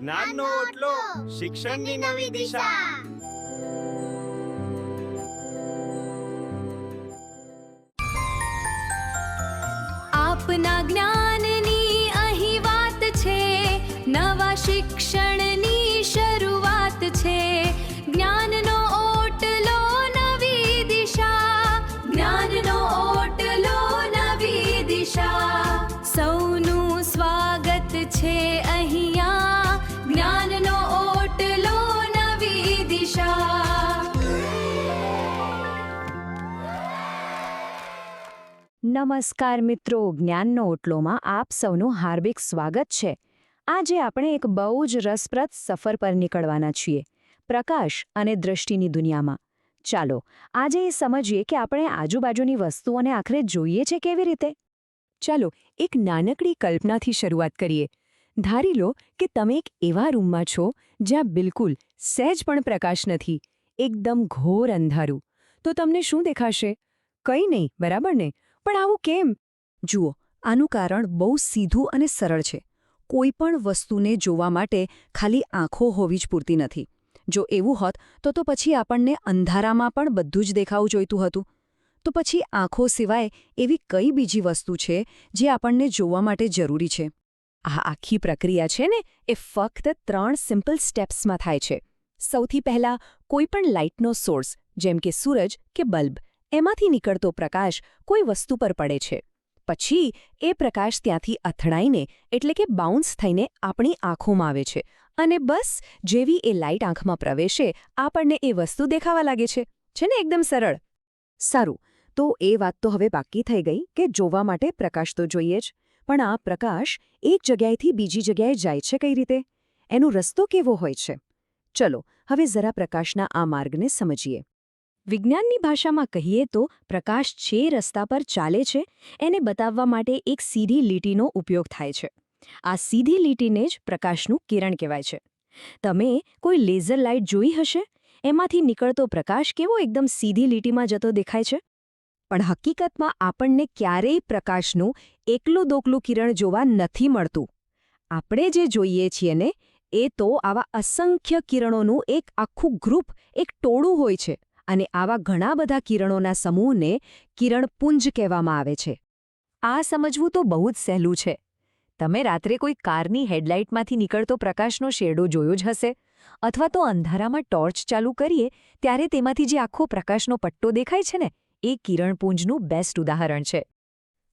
જ્ઞાનનો ઓટલો, શિક્ષણની નવી દિશા. આપના જ્ઞાનની અહીં વાત છે, નવા શિક્ષણની શરૂઆત છે. જ્ઞાનનો ઓટલો નવી દિશા, જ્ઞાનનો ઓટલો નવી દિશા. સૌનું સ્વાગત છે અહીંયા, જ્ઞાનનો ઓટલો નવી દિશા. નમસ્કાર મિત્રો, જ્ઞાનનો ઓટલોમાં આપ સૌનું હાર્દિક સ્વાગત છે. આજે આપણે એક બહુ જ રસપ્રદ સફર પર નીકળવાના છીએ, પ્રકાશ અને દૃષ્ટિની દુનિયામાં. ચાલો આજે એ સમજીએ કે આપણે આજુબાજુની વસ્તુઓને આખરે જોઈએ છે કેવી રીતે. ચાલો એક નાનકડી કલ્પનાથી શરૂઆત કરીએ. ધારી લો કે તમે એક એવા રૂમમાં છો જ્યાં બિલકુલ સહેજ પણ પ્રકાશ નથી, એકદમ ઘોર અંધારું. તો તમને શું દેખાશે? કંઈ નહીં, બરાબર ને? પણ આવું કેમ? જુઓ, આનું કારણ બહુ સીધું અને સરળ છે. કોઈ પણ વસ્તુને જોવા માટે ખાલી આંખો હોવી જ પૂરતી નથી. જો એવું હોત તો પછી આપણને અંધારામાં પણ બધું જ દેખાવું જોઈતું હતું. તો પછી આંખો સિવાય એવી કઈ બીજી વસ્તુ છે જે આપણને જોવા માટે જરૂરી છે? આ આખી પ્રક્રિયા છે ને, એ ફક્ત 3 સિમ્પલ સ્ટેપ્સમાં થાય છે. સૌથી પહેલાં કોઈ પણ લાઇટનો સોર્સ, જેમ કે સૂરજ કે બલ્બ, એમાંથી નીકળતો પ્રકાશ કોઈ વસ્તુ પર પડે છે. પછી એ પ્રકાશ ત્યાંથી અથડાઈને એટલે કે બાઉન્સ થઈને આપણી આંખોમાં આવે છે, અને બસ જેવી એ લાઇટ આંખમાં પ્રવેશે આપણને એ વસ્તુ દેખાવા લાગે છે. છે ને એકદમ સરળ? સારું, તો એ વાત તો હવે બાકી થઈ ગઈ કે જોવા માટે પ્રકાશ તો જોઈએ જ, પણ આ પ્રકાશ એક જગ્યાએથી બીજી જગ્યાએ જાય છે કઈ રીતે? એનો રસ્તો કેવો હોય છે? ચલો હવે જરા પ્રકાશના આ માર્ગને સમજીએ. વિજ્ઞાનની ભાષામાં કહીએ તો પ્રકાશ જે રસ્તા પર ચાલે છે એને બતાવવા માટે એક સીધી લીટીનો ઉપયોગ થાય છે. આ સીધી લીટીને જ પ્રકાશનું કિરણ કહેવાય છે. તમે કોઈ લેઝર લાઇટ જોઈ હશે? એમાંથી નીકળતો પ્રકાશ કેવો એકદમ સીધી લીટીમાં જતો દેખાય છે. પણ હકીકતમાં આપણને ક્યારેય પ્રકાશનું એકલું દોકલું કિરણ જોવા નથી મળતું. આપણે જે જોઈએ છીએ ને એ તો આવા અસંખ્ય કિરણોનું એક આખું ગ્રુપ, એક ટોળું હોય છે. અને આવા ઘણા બધા કિરણોના સમૂહને કિરણપુંજ કહેવામાં આવે છે. આ સમજવું તો બહુ જ સહેલું છે. તમે રાત્રે કોઈ કારની હેડલાઇટમાંથી નીકળતો પ્રકાશનો શેડો જોયો જ હશે, અથવા તો અંધારામાં ટોર્ચ ચાલુ કરીએ ત્યારે તેમાંથી જે આખો પ્રકાશનો પટ્ટો દેખાય છે ને, એ કિરણપુંજનું બેસ્ટ ઉદાહરણ છે.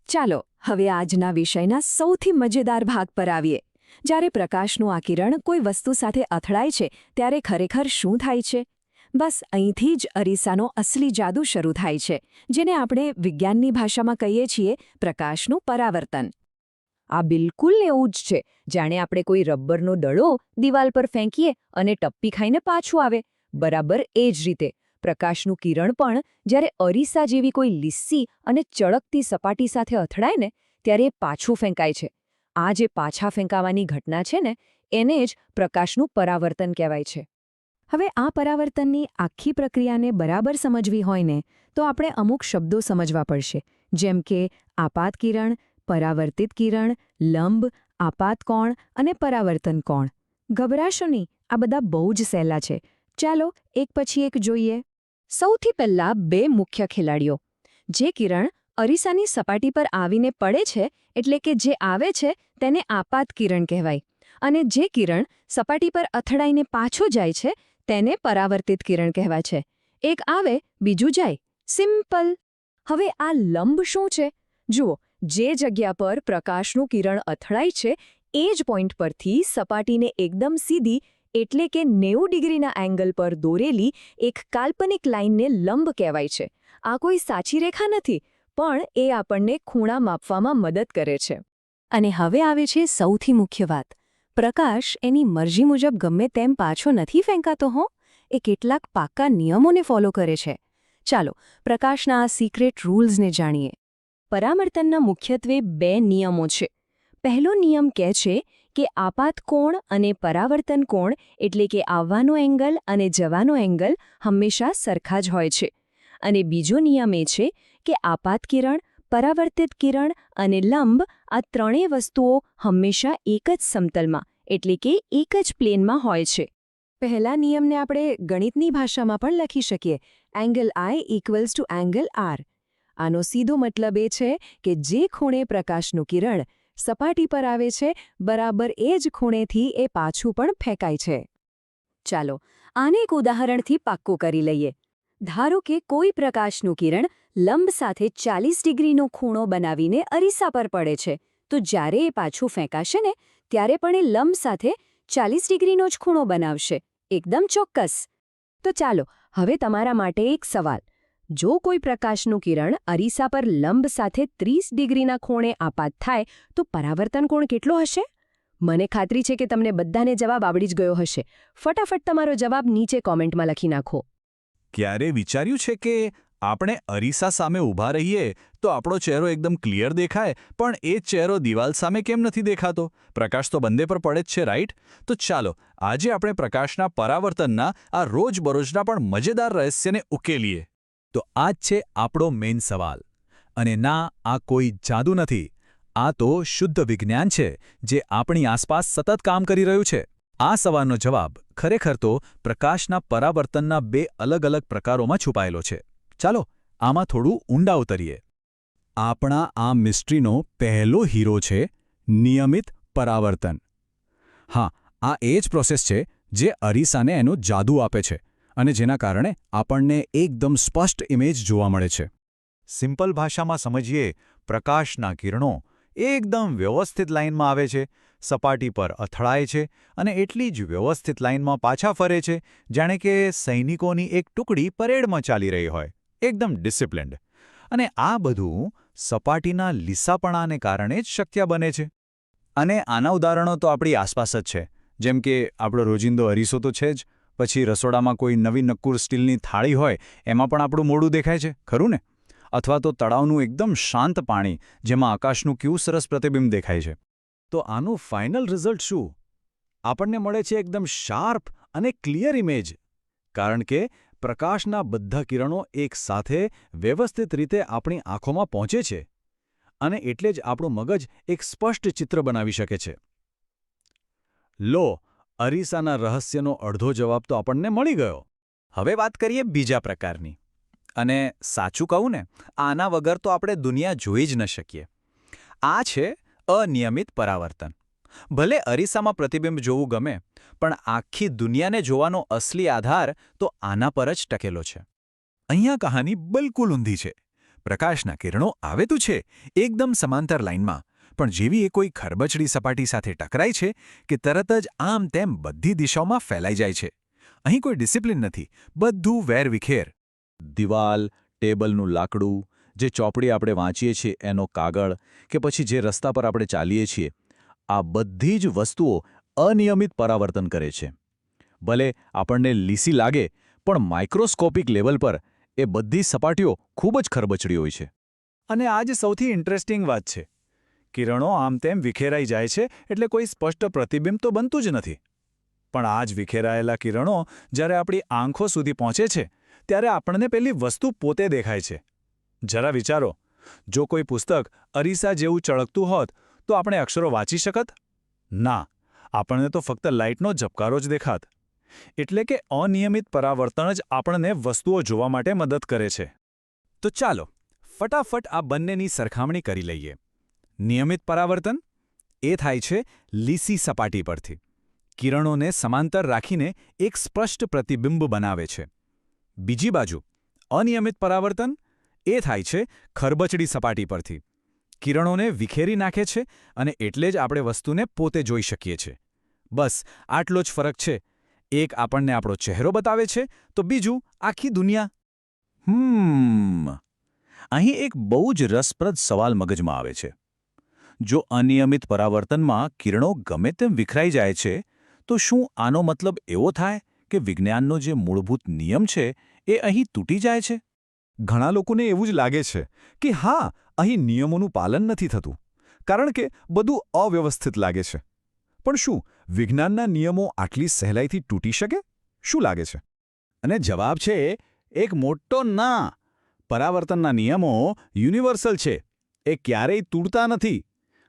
ચાલો હવે આજના વિષયના સૌથી મજેદાર ભાગ પર આવીએ. જ્યારે પ્રકાશનું આ કિરણ કોઈ વસ્તુ સાથે અથડાય છે ત્યારે ખરેખર શું થાય છે? બસ અહીંથી જ અરીસાનો અસલી જાદુ શરૂ થાય છે, જેને આપણે વિજ્ઞાનની ભાષામાં કહીએ છીએ પ્રકાશનું પરાવર્તન. આ બિલકુલ એવું જ છે જાણે આપણે કોઈ રબરનો દડો દિવાલ પર ફેંકીએ અને ટપ્પી ખાઈને પાછું આવે. બરાબર એ જ રીતે પ્રકાશનું કિરણ પણ જ્યારે અરીસા જેવી કોઈ લીસ્સી અને ચળકતી સપાટી સાથે અથડાય ને ત્યારે એ પાછું ફેંકાય છે. આ જે પાછા ફેંકાવાની ઘટના છે ને, એને જ પ્રકાશનું પરાવર્તન કહેવાય છે. હવે આ પરાવર્તનની આખી પ્રક્રિયાને બરાબર સમજવી હોય ને તો આપણે અમુક શબ્દો સમજવા પડશે, જેમ કે આપાત કિરણ, પરાવર્તિત કિરણ, લંબ, આપાત કોણ અને પરાવર્તન કોણ. ગભરાશો નહીં, આ બધા બહુ જ સહેલા છે. ચાલો એક પછી એક જોઈએ. સૌથી પહેલાં 2 મુખ્ય ખેલાડીઓ. જે કિરણ અરીસાની સપાટી પર આવીને પડે છે એટલે કે જે આવે છે તેને આપાત કિરણ કહેવાય, અને જે કિરણ સપાટી પર અથડાઈને પાછો જાય છે તેને પરાવર્તિત કિરણ કહેવાય છે. એક આવે, બીજું જાય. સિમ્પલ. હવે આ લંબ શું છે? જુઓ, જે જગ્યા પર પ્રકાશનું કિરણ અથડાય છે એ જ પોઈન્ટ પરથી સપાટીને એકદમ સીધી એટલે કે 90 ડિગ્રીના એંગલ પર દોરેલી એક કાલ્પનિક લાઇનને લંબ કહેવાય છે. આ કોઈ સાચી રેખા નથી, પણ એ આપણને ખૂણા માપવામાં મદદ કરે છે. અને હવે આવે છે સૌથી મુખ્ય વાત. પ્રકાશ એની મરજી મુજબ ગમે તેમ પાછો નથી ફેંકાતો હો, એ કેટલાક પાક્કા નિયમોને ફોલો કરે છે. ચાલો પ્રકાશના આ સિક્રેટ રૂલ્સને જાણીએ. પરાવર્તનના મુખ્યત્વે 2 નિયમો છે. પહેલો નિયમ કહે છે કે આપાત કોણ અને પરાવર્તન કોણ એટલે કે આવવાનો એંગલ અને જવાનો એંગલ હંમેશા સરખા જ હોય છે. અને બીજો નિયમ એ છે કે આપાત કિરણ, પરાવર્તિત કિરણ અને લંબ આ ત્રણેય વસ્તુઓ હંમેશા એક જ સમતલમાં એટલે કે એક જ પ્લેનમાં હોય છે. પહેલા નિયમને આપણે ગણિતની ભાષામાં પણ લખી શકીએ. Angle I equals to angle R. આનો સીધો મતલબ એ છે કે જે ખૂણે પ્રકાશનું કિરણ સપાટી પર આવે છે બરાબર એ જ ખૂણેથી એ પાછું પણ ફેંકાય છે. ચાલો આને એક ઉદાહરણથી પાક્કું કરી લઈએ. ધારો કે કોઈ પ્રકાશનું કિરણ લંબ સાથે 40 ડિગ્રીનો ખૂણો બનાવીને અરીસા પર પડે છે, તો જ્યારે એ પાછું ફેંકાશે ને ત્યારે પણ એ લંબ સાથે 40 ડિગ્રીનો જ ખૂણો બનાવશે, એકદમ ચોક્કસ. તો ચાલો હવે તમારા માટે એક સવાલ. જો કોઈ પ્રકાશનું કિરણ અરીસા પર લંબ સાથે 30 ડિગ્રીના ખૂણે આપાત થાય તો પરાવર્તન કોણ કેટલો હશે? મને ખાતરી છે કે તમને બધાને જવાબ આવડી જ ગયો હશે. ફટાફટ તમારો જવાબ નીચે કોમેન્ટમાં લખી નાખો. ક્યારે વિચાર્યું છે કે આપણે અરીસા સામે ઊભા રહીએ તો આપણો ચહેરો એકદમ ક્લિયર દેખાય, પણ એ જ ચહેરો દિવાલ સામે કેમ નથી દેખાતો? પ્રકાશ તો બંને પર પડે જ છે, રાઈટ? તો ચાલો આજે આપણે પ્રકાશના પરાવર્તનના આ રોજબરોજના પણ મજેદાર રહસ્યને ઉકેલીએ. તો આ જ છે આપણો મેઇન સવાલ. અને ના, આ કોઈ જાદુ નથી. આ તો શુદ્ધ વિજ્ઞાન છે જે આપણી આસપાસ સતત કામ કરી રહ્યું છે. આ સવાલનો જવાબ ખરેખર તો પ્રકાશના પરાવર્તનના બે અલગ અલગ પ્રકારોમાં છુપાયેલો છે. ચાલો આમાં થોડું ઊંડા ઉતરીએ. આપણા આ મિસ્ટ્રીનો પહેલો હીરો છે નિયમિત પરાવર્તન. હા, આ એ જ પ્રોસેસ છે જે અરીસાને એનો જાદુ આપે છે અને જેના કારણે આપણને એકદમ સ્પષ્ટ ઇમેજ જોવા મળે છે. સિમ્પલ ભાષામાં સમજીએ, પ્રકાશના કિરણો એકદમ વ્યવસ્થિત લાઇનમાં આવે છે, સપાટી પર અથડાય છે અને એટલી જ વ્યવસ્થિત લાઇનમાં પાછા ફરે છે, જાણે કે સૈનિકોની એક ટુકડી પરેડમાં ચાલી રહી હોય, એકદમ ડિસિપ્લિન્ડ. અને આ બધું સપાટીના લીસાપણાને કારણે જ શક્ય બને છે. અને આના ઉદાહરણો તો આપણી આસપાસ જ છે. જેમ કે આપણો રોજિંદો અરીસો તો છે જ, પછી રસોડામાં કોઈ નવી નક્કુર સ્ટીલની થાળી હોય એમાં પણ આપણું મોઢું દેખાય છે, ખરું ને? અથવા તો તળાવનું એકદમ શાંત પાણી જેમાં આકાશનું કેવું સરસ પ્રતિબિંબ દેખાય છે. તો આનું ફાઇનલ રિઝલ્ટ શું? આપણને મળે છે એકદમ શાર્પ અને ક્લિયર ઇમેજ. કારણ કે પ્રકાશના બધા કિરણો એક સાથે વ્યવસ્થિત રીતે આપણી આંખોમાં પહોંચે છે અને એટલે જ આપણું મગજ એક સ્પષ્ટ ચિત્ર બનાવી શકે છે. લો, અરીસાના રહસ્યનો અડધો જવાબ તો આપણને મળી ગયો. હવે વાત કરીએ બીજા પ્રકારની. અને સાચું કહું ને, આના વગર તો આપણે દુનિયા જોઈ જ ન શકીએ. આ છે અનિયમિત પરાવર્તન. ભલે અરીસામાં પ્રતિબિંબ જોવું ગમે, પણ આખી દુનિયાને જોવાનો અસલી આધાર તો આના પર જ ટકેલો છે. અહીંયા કહાની બિલકુલ ઊંધી છે. પ્રકાશના કિરણો આવે તો છે એકદમ સમાંતર લાઇનમાં, પણ જેવી એ કોઈ ખરબચડી સપાટી સાથે ટકરાય છે કે તરત જ આમ તેમ બધી દિશાઓમાં ફેલાઈ જાય છે. અહીં કોઈ ડિસિપ્લિન નથી, બધું વેરવિખેર. દિવાલ, ટેબલનું લાકડું, જે ચોપડી આપણે વાંચીએ છીએ એનો કાગળ, કે પછી જે રસ્તા પર આપણે ચાલીએ છીએ, આ બધી જ વસ્તુઓ અનિયમિત પરાવર્તન કરે છે. ભલે આપણને લીસી લાગે, પણ માઇક્રોસ્કોપિક લેવલ પર એ બધી સપાટીઓ ખૂબ જ ખરબચડી હોય છે. અને આ જ સૌથી ઇન્ટરેસ્ટિંગ વાત છે. કિરણો આમ તેમ વિખેરાઈ જાય છે એટલે કોઈ સ્પષ્ટ પ્રતિબિંબ તો બનતું જ નથી. પણ આ જ વિખેરાયેલા કિરણો જ્યારે આપણી આંખો સુધી પહોંચે છે ત્યારે આપણને પેલી વસ્તુ પોતે દેખાય છે. જરા વિચારો, જો કોઈ પુસ્તક અરીસા જેવું ચળકતું હોત તો આપણે અક્ષરો વાંચી શકત? ના, આપણને તો ફક્ત લાઇટનો ઝબકારો જ દેખાત. એટલે કે અનિયમિત પરાવર્તન જ આપણને વસ્તુઓ જોવા માટે મદદ કરે છે. તો ચાલો ફટાફટ આ બંનેની સરખામણી કરી લઈએ. નિયમિત પરાવર્તન એ થાય છે લીસી સપાટી પરથી. કિરણોને સમાંતર રાખીને એક સ્પષ્ટ પ્રતિબિંબ બનાવે છે. બીજી બાજુ અનિયમિત પરાવર્તન એ થાય છે ખરબચડી સપાટી પરથી. કિરણોને વિખેરી નાખે છે અને એટલે જ આપણે વસ્તુને પોતે જોઈ શકીએ છીએ. બસ આટલો જ ફરક છે. એક આપણને આપણો ચહેરો બતાવે છે તો બીજું આખી દુનિયા. અહીં એક બહુ જ રસપ્રદ સવાલ મગજમાં આવે છે. જો અનિયમિત પરાવર્તનમાં કિરણો ગમે તેમ વિખરાઈ જાય છે, તો શું આનો મતલબ એવો થાય કે વિજ્ઞાનનો જે મૂળભૂત નિયમ છે એ અહીં તૂટી જાય છે? ઘણા લોકોને એવું જ લાગે છે કે હા, અહીં નિયમોનું પાલન નથી થતું, કારણ કે બધું અવ્યવસ્થિત લાગે છે. પણ શું વિજ્ઞાનના નિયમો આટલી સહેલાઈથી તૂટી શકે? શું લાગે છે? અને જવાબ છે એક મોટો ના. પરાવર્તનના નિયમો યુનિવર્સલ છે. એ ક્યારેય તૂટતા નથી.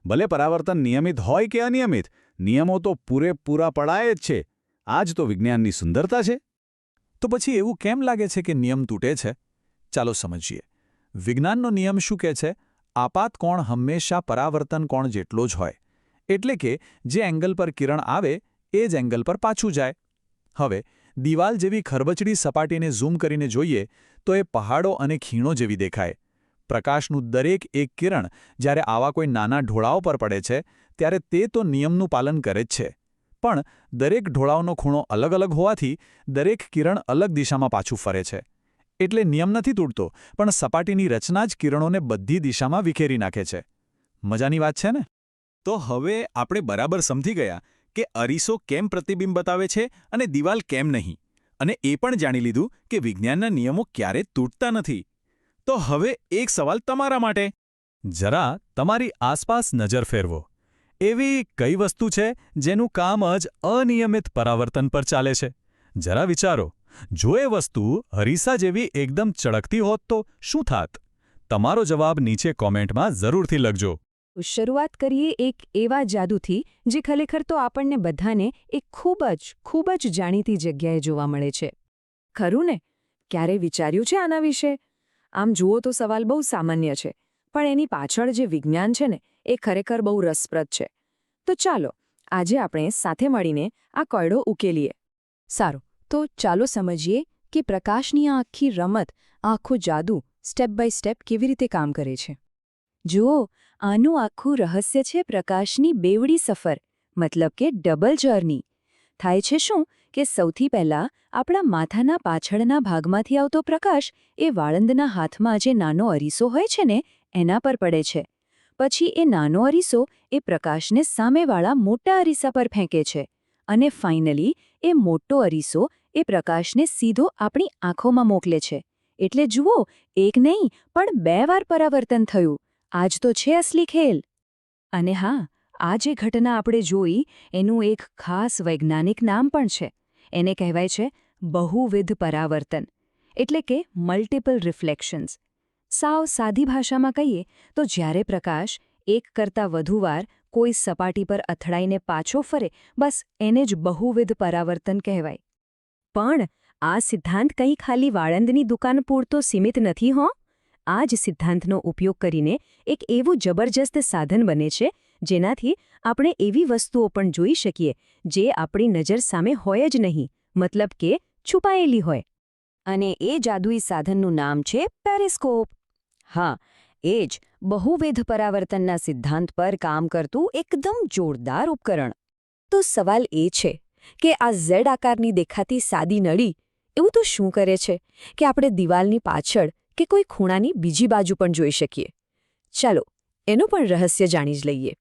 ભલે પરાવર્તન નિયમિત હોય કે અનિયમિત, નિયમો તો પૂરેપૂરા પડાય જ છે. આ જ તો વિજ્ઞાનની સુંદરતા છે. તો પછી એવું કેમ લાગે છે કે નિયમ તૂટે છે? ચાલો સમજીએ. વિજ્ઞાનનો નિયમ શું કહે છે? આપાત કોણ હંમેશા પરાવર્તન કોણ જેટલો જ હોય. એટલે કે જે એંગલ પર કિરણ આવે એ જ એંગલ પર પાછું જાય. હવે દિવાલ જેવી ખરબચડી સપાટીને ઝૂમ કરીને જોઈએ તો એ પહાડો અને ખીણો જેવી દેખાય. પ્રકાશનું દરેક એક કિરણ જ્યારે આવા કોઈ નાના ઢોળાવ પર પડે છે ત્યારે તે તો નિયમનું પાલન કરે જ છે. પણ દરેક ઢોળાવનો ખૂણો અલગ અલગ હોવાથી દરેક કિરણ અલગ દિશામાં પાછું ફરે છે. એટલે નિયમ નથી તૂટતો, પણ સપાટીની રચના જ કિરણોને બધી દિશામાં વિખેરી નાખે છે. મજાની વાત છે ને? તો હવે આપણે બરાબર સમજી ગયા કે અરીસો કેમ પ્રતિબિંબ બતાવે છે અને દિવાલ કેમ નહીં. અને એ પણ જાણી લીધું કે વિજ્ઞાનના નિયમો ક્યારેય તૂટતા નથી. તો હવે એક સવાલ તમારા માટે. જરા તમારી આસપાસ નજર ફેરવો. એવી કઈ વસ્તુ છે જેનું કામ જ અનિયમિત પરાવર્તન પર ચાલે છે? જરા વિચારો. જો એ વસ્તુ અરીસા જેવી એકદમ ચળકતી હોત તો શું થાત? તમારો જવાબ નીચે કોમેન્ટમાં જરૂરથી લખજો. શરૂઆત કરીએ એક એવા જાદુથી જે ખરેખર તો આપણને બધાને એક ખૂબ જ જાણીતી જગ્યાએ જોવા મળે છે. ખરું ને? ક્યારે વિચાર્યું છે આના વિશે? આમ જુઓ તો સવાલ બહુ સામાન્ય છે, પણ એની પાછળ જે વિજ્ઞાન છે ને એ ખરેખર બહુ રસપ્રદ છે. તો ચાલો આજે આપણે સાથે મળીને આ કોયડો ઉકેલીએ. સારું, તો ચાલો સમજીએ કે પ્રકાશની આ આખી રમત, આખું જાદુ સ્ટેપ બાય સ્ટેપ કેવી રીતે કામ કરે છે. જુઓ, આનું આખું રહસ્ય છે પ્રકાશની બેવડી સફર, મતલબ કે ડબલ જર્ની. થાય છે શું કે સૌથી પહેલાં આપણા માથાના પાછળના ભાગમાંથી આવતો પ્રકાશ એ વાળંદના હાથમાં જે નાનો અરીસો હોય છે ને એના પર પડે છે. પછી એ નાનો અરીસો એ પ્રકાશને સામેવાળા મોટા અરીસા પર ફેંકે છે. અને ફાઇનલી એ મોટો અરીસો એ પ્રકાશને સીધો આપણી આંખોમાં મોકલે છે. એટલે જુઓ, એક નહીં પણ 2 વાર પરાવર્તન થયું. આ જ તો છે અસલી ખેલ. અને હા, આ જે ઘટના આપણે જોઈ એનું એક ખાસ વૈજ્ઞાનિક નામ પણ છે. એને કહેવાય છે બહુવિધ પરાવર્તન, એટલે કે મલ્ટિપલ રિફ્લેક્શન્સ. સાવ સાદી ભાષામાં કહીએ તો જ્યારે પ્રકાશ એક કરતાં વધુ વાર કોઈ સપાટી પર અથડાઈને પાછો ફરે, બસ એને જ બહુવિધ પરાવર્તન કહેવાય. પણ આ સિદ્ધાંત કંઈ ખાલી વાળંદની દુકાન પૂરતો સીમિત નથી હો. આ જ સિદ્ધાંતનો ઉપયોગ કરીને એક એવું જબરજસ્ત સાધન બને છે જેનાથી આપણે એવી વસ્તુઓ પણ જોઈ શકીએ જે આપણી નજર સામે હોય જ નહીં, મતલબ કે છુપાયેલી હોય. અને એ જાદુઈ સાધનનું નામ છે પેરિસ્કોપ. હા, એ જ બહુવિધ પરાવર્તનના સિદ્ધાંત પર કામ કરતું એકદમ જોરદાર ઉપકરણ. તો સવાલ એ છે કે આ ઝેડ આકારની દેખાતી સાદી નળી એવું તો શું કરે છે કે આપણે દિવાલની પાછળ કે કોઈ ખૂણાની બીજી બાજુ પણ જોઈ શકીએ? ચાલો એનું પણ રહસ્ય જાણી જ લઈએ.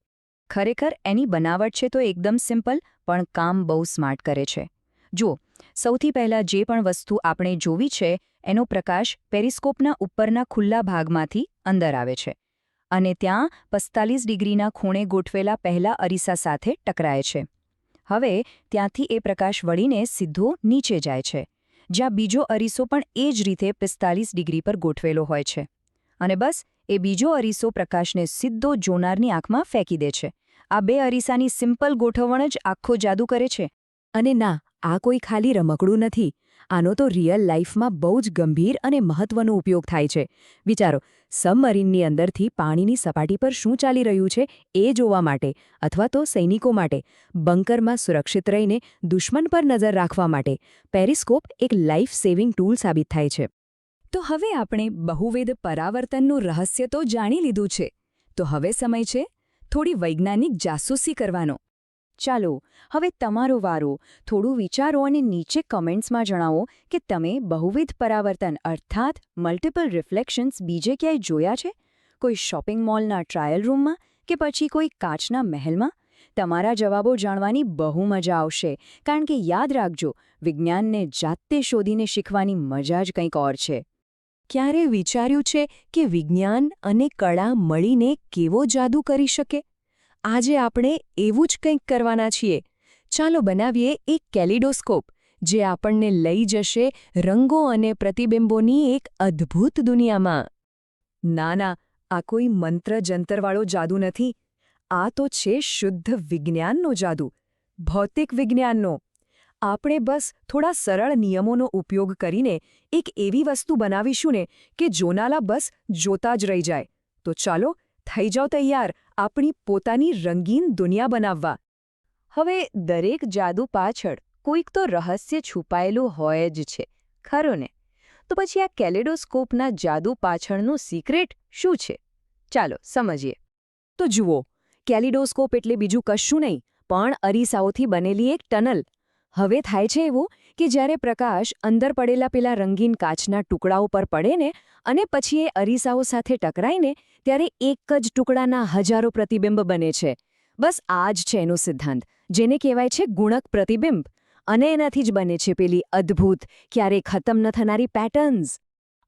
ખરેખર એની બનાવટ છે તો એકદમ સિમ્પલ, પણ કામ બહુ સ્માર્ટ કરે છે. જુઓ, સૌથી પહેલાં જે પણ વસ્તુ આપણે જોવી છે એનો પ્રકાશ પેરિસ્કોપના ઉપરના ખુલ્લા ભાગમાંથી અંદર આવે છે અને ત્યાં 45 ડિગ્રીના ખૂણે ગોઠવેલા પહેલા અરીસા સાથે ટકરાય છે. હવે ત્યાંથી એ પ્રકાશ વળીને સીધો નીચે જાય છે, જ્યાં બીજો અરીસો પણ એ જ રીતે 45 ડિગ્રી પર ગોઠવેલો હોય છે. અને બસ એ બીજો અરીસો પ્રકાશને સીધો જોનારની આંખમાં ફેંકી દે છે. આ 2 અરીસાની સિમ્પલ ગોઠવણ જ આખો જાદુ કરે છે. અને ના, આ કોઈ ખાલી રમકડું નથી. આનો તો રિયલ લાઈફમાં બહુ જ ગંભીર અને મહત્વનો ઉપયોગ થાય છે. વિચારો, સબમરીનની અંદરથી પાણીની સપાટી પર શું ચાલી રહ્યું છે એ જોવા માટે, અથવા તો સૈનિકો માટે બંકરમાં સુરક્ષિત રહીને દુશ્મન પર નજર રાખવા માટે પેરિસ્કોપ એક લાઈફ સેવિંગ ટૂલ સાબિત થાય છે. તો હવે આપણે બહુવિધ પરાવર્તનનું રહસ્ય તો જાણી લીધું છે. તો હવે સમય છે થોડી વૈજ્ઞાનિક જાસૂસી કરવાનો. ચાલો હવે તમારો વારો. થોડું વિચારો અને નીચે કમેન્ટ્સમાં જણાવો કે તમે બહુવિધ પરાવર્તન અર્થાત મલ્ટિપલ રિફ્લેક્શન્સ બીજે ક્યાંય જોયા છે? કોઈ શોપિંગ મોલના ટ્રાયલ રૂમમાં કે પછી કોઈ કાચના મહેલમાં? તમારા જવાબો જાણવાની બહુ મજા આવશે, કારણ કે યાદ રાખજો, વિજ્ઞાનને જાતે શોધીને શીખવાની મજા જ કંઈક ઓર છે. ક્યારે વિચાર્યું છે કે વિજ્ઞાન અને કળા મળીને કેવો જાદુ કરી શકે? આજે આપણે એવું જ કંઈક કરવાના છીએ. ચાલો બનાવીએ એક કેલિડોસ્કોપ જે આપણને લઈ જશે રંગો અને પ્રતિબિંબોની એક અદ્ભુત દુનિયામાં. ના ના, આ કોઈ મંત્ર જંતરવાળો જાદુ નથી. આ તો છે શુદ્ધ વિજ્ઞાનનો જાદુ, ભૌતિક વિજ્ઞાનનો. આપણે બસ થોડા સરળ નિયમોનો ઉપયોગ કરીને એક એવી વસ્તુ બનાવીશું ને કે જોનાલા બસ જોતા જ રહી જાય. તો ચાલો, થઈ જાઓ તૈયાર આપણી પોતાની રંગીન દુનિયા બનાવવા. હવે દરેક જાદુ પાછળ કોઈક તો રહસ્ય છુપાયેલું હોય જ છે, ખરું ને? તો પછી આ કેલેડોસ્કોપના જાદુ પાછળનું સિક્રેટ શું છે? ચાલો સમજીએ. તો જુઓ, કેલિડોસ્કોપ એટલે બીજું કશું નહીં પણ અરીસાઓથી બનેલી એક ટનલ. હવે થાય છે એવું કે જ્યારે પ્રકાશ અંદર પડેલા પેલા રંગીન કાચના ટુકડાઓ પર પડે ને અને પછી એ અરીસાઓ સાથે ટકરાઈને ત્યારે એક જ ટુકડાના હજારો પ્રતિબિંબ બને છે. બસ આ જ છે એનો સિદ્ધાંત, જેને કહેવાય છે ગુણક પ્રતિબિંબ. અને એનાથી જ બને છે પેલી અદ્ભુત, ક્યારેય ખતમ ન થનારી પેટર્ન્સ.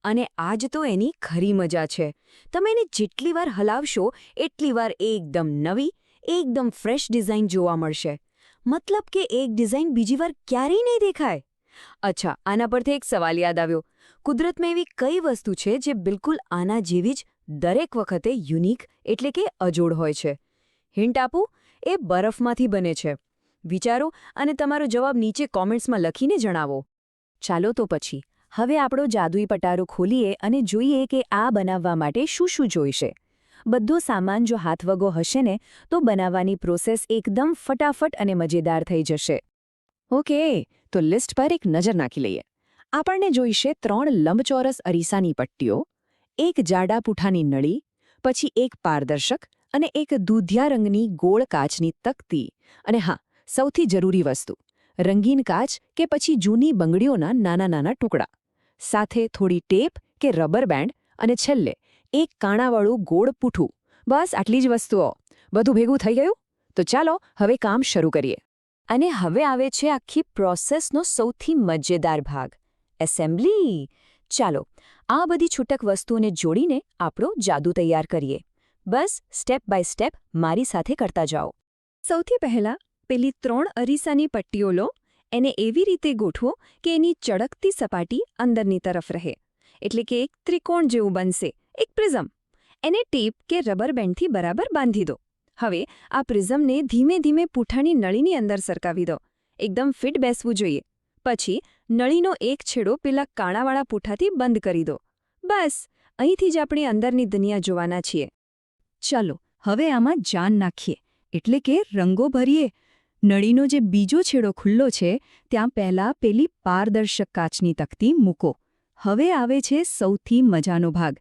અને આ જ તો એની ખરી મજા છે. તમે એને જેટલી વાર હલાવશો એટલી વાર એકદમ નવી, એકદમ ફ્રેશ ડિઝાઇન જોવા મળશે. મતલબ કે એક ડિઝાઇન બીજી વાર ક્યારેય નહીં દેખાય. અચ્છા, આના પરથી એક સવાલ યાદ આવ્યો. કુદરતમાં એવી કઈ વસ્તુ છે જે બિલકુલ આના જેવી જ દરેક વખતે યુનિક એટલે કે અજોડ હોય છે? હિન્ટ આપું? એ બરફમાંથી બને છે. વિચારો અને તમારો જવાબ નીચે કોમેન્ટ્સમાં લખીને જણાવો. ચાલો તો પછી હવે આપણો જાદુઈ પટારો ખોલીએ અને જોઈએ કે આ બનાવવા માટે શું શું જોઈશે. બધો સામાન જો હાથવગો હશે ને તો બનાવવાની પ્રોસેસ એકદમ ફટાફટ અને મજેદાર થઈ જશે. ઓકે, તો લિસ્ટ પર એક નજર નાખી લઈએ. આપણને જોઈશે 3 લંબચોરસ અરીસાની પટ્ટીઓ, એક જાડા પૂઠાની નળી, પછી એક પારદર્શક અને એક દૂધિયા રંગની ગોળ કાચની તકતી. અને હા, સૌથી જરૂરી વસ્તુ, રંગીન કાચ કે પછી જૂની બંગડીઓના નાના નાના ટુકડા, સાથે થોડી ટેપ કે રબર બેન્ડ અને છેલ્લે એક કાણાવાળું ગોળ પૂઠું. બસ આટલી જ વસ્તુઓ. બધું ભેગું થઈ ગયું? તો ચાલો હવે કામ શરૂ કરીએ. અને હવે આવે છે આખી પ્રોસેસનો સૌથી મજેદાર ભાગ, એસેમ્બલી. ચાલો આ બધી છૂટક વસ્તુઓને જોડીને આપણો જાદુ તૈયાર કરીએ. બસ સ્ટેપ બાય સ્ટેપ મારી સાથે કરતા જાઓ. સૌથી પહેલાં પેલી 3 અરીસાની પટ્ટીઓ લો. એને એવી રીતે ગોઠવો કે એની ચળકતી સપાટી અંદરની તરફ રહે, એટલે કે એક ત્રિકોણ જેવું બનશે, એક પ્રિઝમ. એને ટેપ કે રબર બેન્ડથી બરાબર બાંધી દો. હવે આ પ્રિઝમને ધીમે ધીમે પૂઠાની નળીની અંદર સરકાવી દો. એકદમ ફિટ બેસવું જોઈએ. પછી નળીનો એક છેડો પેલા કાણાવાળા પૂઠાથી બંધ કરી દો. બસ અહીંથી જ આપણે અંદરની દુનિયા જોવાના છીએ. ચાલો હવે આમાં જાન નાખીએ, એટલે કે રંગો ભરીએ. નળીનો જે બીજો છેડો ખુલ્લો છે ત્યાં પહેલાં પેલી પારદર્શક કાચની તકતી મૂકો. હવે આવે છે સૌથી મજાનો ભાગ.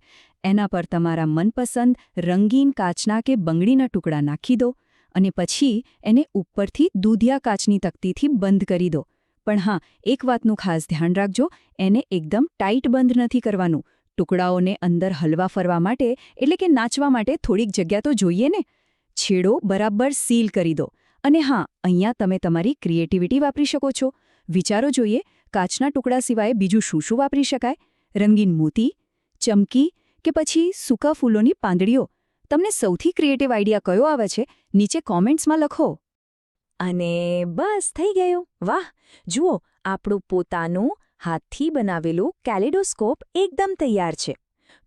એના પર તમારા મનપસંદ રંગીન કાચના કે બંગડીના ટુકડા નાખી દો અને પછી એને ઉપરથી દૂધિયા કાચની તકતીથી બંધ કરી દો. પણ હા, એક વાતનું ખાસ ધ્યાન રાખજો, એને એકદમ ટાઈટ બંધ નથી કરવાનું. ટુકડાઓને અંદર હલવા ફરવા માટે એટલે કે નાચવા માટે થોડીક જગ્યા તો જોઈએ ને. છેડો બરાબર સીલ કરી દો. અને હા, અહીંયા તમે તમારી ક્રિએટિવિટી વાપરી શકો છો. વિચારો જોઈએ, કાચના ટુકડા સિવાય બીજું શું શું વાપરી શકાય? રંગીન મોતી, ચમકી કે પછી સૂકા ફૂલોની પાંદડીઓ. તમને સૌથી ક્રિએટિવ આઈડિયા કયો આવે છે નીચે કોમેન્ટ્સમાં લખો. અને બસ થઈ ગયું. વાહ, જુઓ, આપણું પોતાનું હાથથી બનાવેલું કેલેડોસ્કોપ એકદમ તૈયાર છે.